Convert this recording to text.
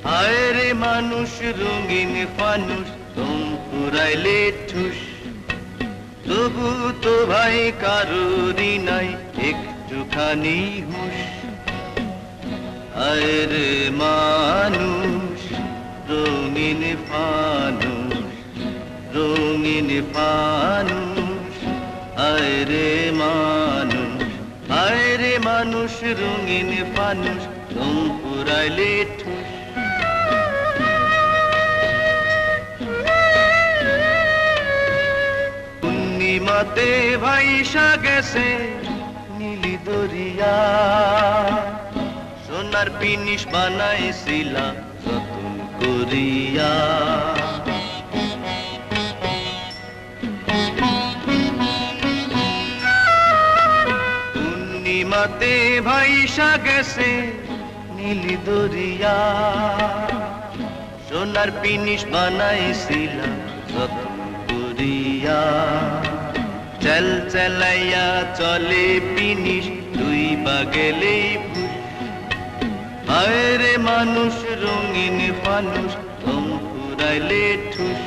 হায় রে মানুষ রঙিন ফানুষ, দম ফুরাইলে ঠুস। তবু তো ভাই কারোরই নাই একটুখানি হুঁশ। হায় রে মানুষ রঙিন ফানুষ, রঙিন ফানুষ। হায় রে মানুষ, হায় রে মানুষ রঙিন ফানুষ, দম ফুরাইলে ঠুস। পূর্ণিমাতে ভাইসা গেছে নীলি দরিয়া, সোনার পিনিশ বানাইছিলা যতন করিয়া। পূর্ণিমাতে ভাইসা গেছে নীলি দরিয়া, সোনার পিনিশ বানাইছিলা যতন করিয়া। চল চলাইয়া চলে পিনিশ, দুই বা গেলেই ফুস। হায় রে মানুষ রঙিন ফানুষ, দম ফুরাইলে ঠুস।